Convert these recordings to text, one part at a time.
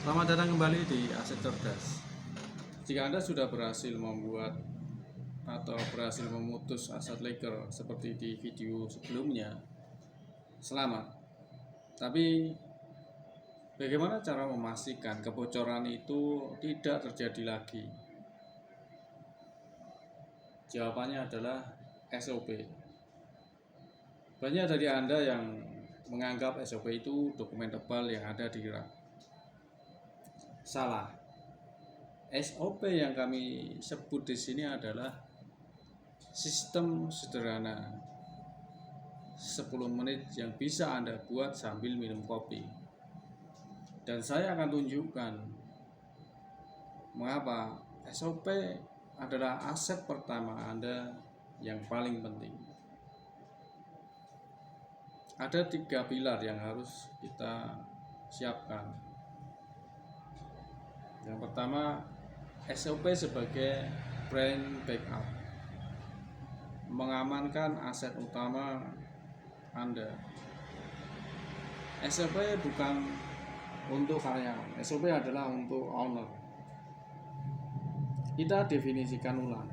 Selamat datang kembali di Aset Cerdas. Jika Anda sudah berhasil membuat atau berhasil memutus aset legal seperti di video sebelumnya, selamat. Tapi bagaimana cara memastikan kebocoran itu tidak terjadi lagi? Jawabannya adalah SOP. Banyak dari Anda yang menganggap SOP itu dokumen tebal yang ada di rak. Salah. SOP yang kami sebut di sini adalah sistem sederhana 10 menit yang bisa Anda buat sambil minum kopi. Dan saya akan tunjukkan mengapa SOP adalah aset pertama Anda yang paling penting. Ada 3 pilar yang harus kita siapkan. Yang pertama, SOP sebagai brand backup, mengamankan aset utama Anda. SOP bukan untuk karyawan, SOP adalah untuk owner. Kita definisikan ulang.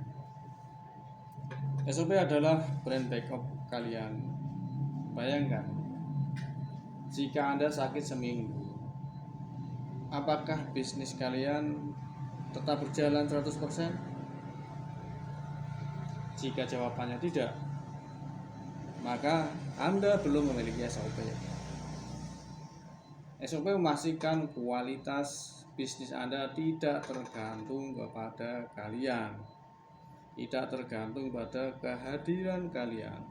SOP adalah brand backup kalian. Bayangkan, jika Anda sakit seminggu, apakah bisnis kalian tetap berjalan 100%? Jika jawabannya tidak, maka Anda belum memiliki SOP. SOP memastikan kualitas bisnis Anda tidak tergantung kepada kalian, tidak tergantung pada kehadiran kalian.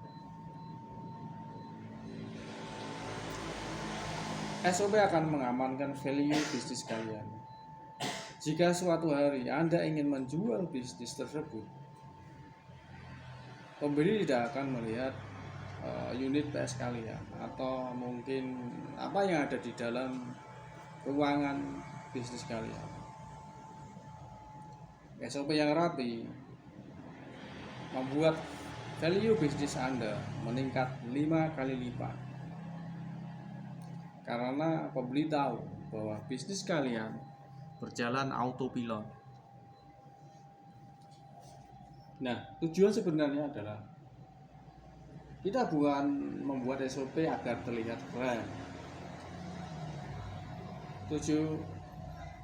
SOP akan mengamankan value bisnis kalian. Jika suatu hari Anda ingin menjual bisnis tersebut, pembeli tidak akan melihat unit PS kalian atau mungkin apa yang ada di dalam keuangan bisnis kalian. SOP yang rapi membuat value bisnis Anda meningkat 5 kali lipat. Karena pembeli tahu bahwa bisnis kalian berjalan autopilot. Nah, tujuan sebenarnya adalah kita bukan membuat SOP agar terlihat keren.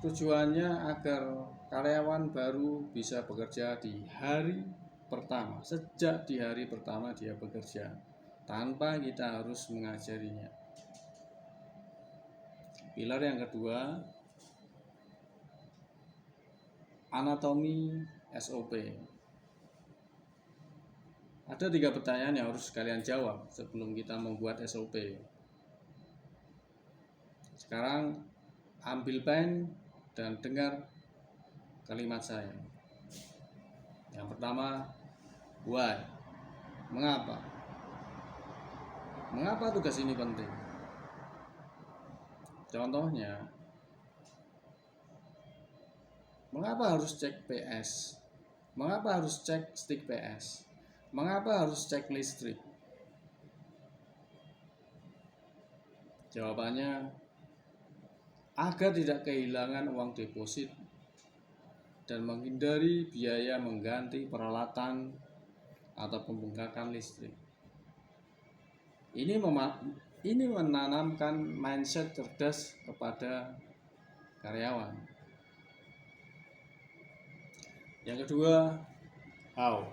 Tujuannya agar karyawan baru bisa bekerja di hari pertama, sejak di hari pertama dia bekerja, tanpa kita harus mengajarinya. Pilar yang kedua, anatomi SOP. Ada 3 pertanyaan yang harus kalian jawab sebelum kita membuat SOP. Sekarang ambil pen dan dengar kalimat saya. Yang pertama, why? Mengapa? Mengapa tugas ini penting? Contohnya, mengapa harus cek PS? Mengapa harus cek stick PS? Mengapa harus cek listrik? Jawabannya, agar tidak kehilangan uang deposit dan menghindari biaya mengganti peralatan atau pembengkakan listrik. Ini menanamkan mindset cerdas kepada karyawan. Yang kedua, how?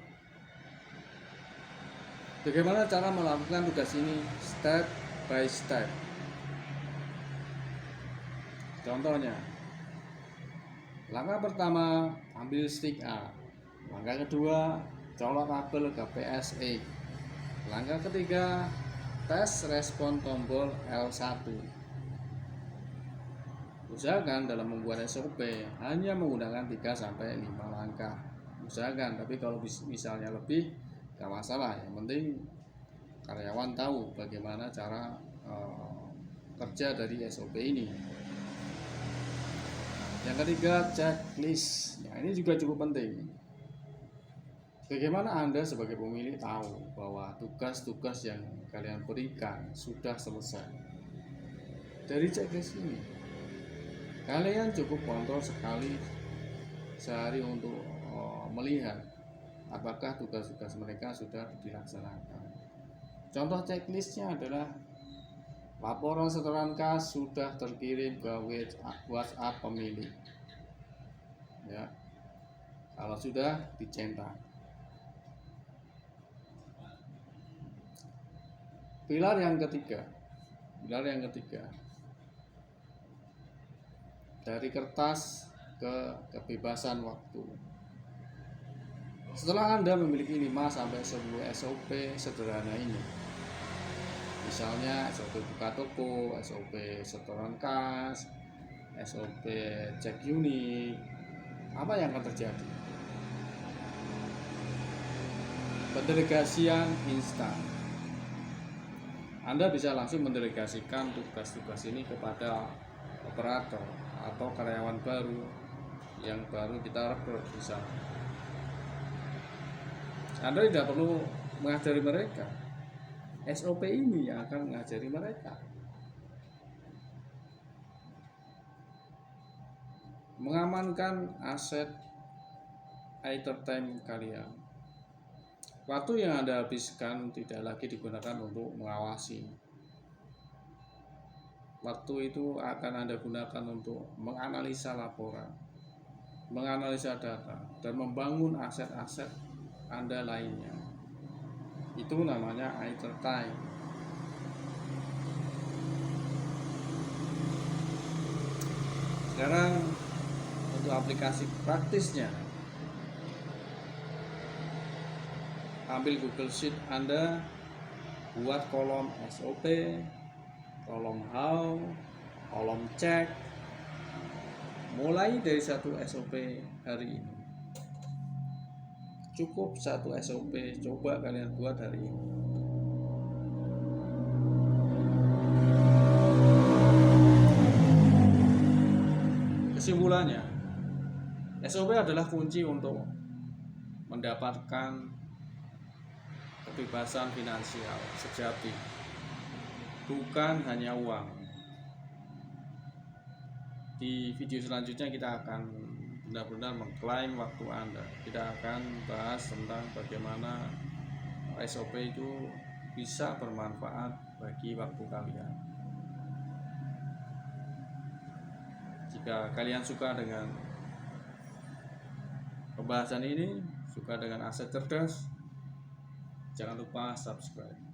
Bagaimana cara melakukan tugas ini step by step? Contohnya, langkah pertama, ambil stick A. Langkah kedua, colok kabel ke PSE. Langkah ketiga, tes respon tombol L1. Usahakan dalam membuat SOP hanya menggunakan 3-5 langkah. Usahakan, tapi kalau misalnya lebih, gak masalah. Yang penting karyawan tahu bagaimana cara kerja dari SOP ini. Yang ketiga, checklist. Nah, ini juga cukup penting. Bagaimana Anda sebagai pemilik tahu bahwa tugas-tugas yang kalian berikan sudah selesai? Dari checklist ini. Kalian cukup kontrol sekali sehari untuk melihat apakah tugas-tugas mereka sudah dilaksanakan. Contoh checklistnya adalah laporan setoran kas sudah terkirim ke WhatsApp pemilik. Ya, kalau sudah dicetak. Pilar yang ketiga, dari kertas ke kebebasan waktu. Setelah Anda memiliki 5 sampai 10 SOP sederhana ini, misalnya SOP buka toko, SOP setoran kas, SOP cek unit, apa yang akan terjadi? Pendelegasian instan. Anda bisa langsung mendelegasikan tugas-tugas ini kepada operator atau karyawan baru yang baru kita rekrut misalnya. Anda tidak perlu mengajari mereka. SOP ini yang akan mengajari mereka. Mengamankan aset idle time kalian. Waktu yang Anda habiskan tidak lagi digunakan untuk mengawasi. Waktu itu akan Anda gunakan untuk menganalisa laporan, menganalisa data, dan membangun aset-aset Anda lainnya. Itu namanya idle time. Sekarang untuk aplikasi praktisnya, ambil Google Sheet Anda, buat kolom SOP, kolom how, kolom cek, mulai dari satu SOP hari ini. Cukup satu SOP, coba kalian buat hari ini. Kesimpulannya, SOP adalah kunci untuk mendapatkan kebebasan finansial sejati, bukan hanya uang. Di video selanjutnya kita akan benar-benar mengklaim waktu Anda. Kita akan bahas tentang bagaimana SOP itu bisa bermanfaat bagi waktu kalian. Jika kalian suka dengan pembahasan ini, suka dengan aset cerdas, jangan lupa subscribe.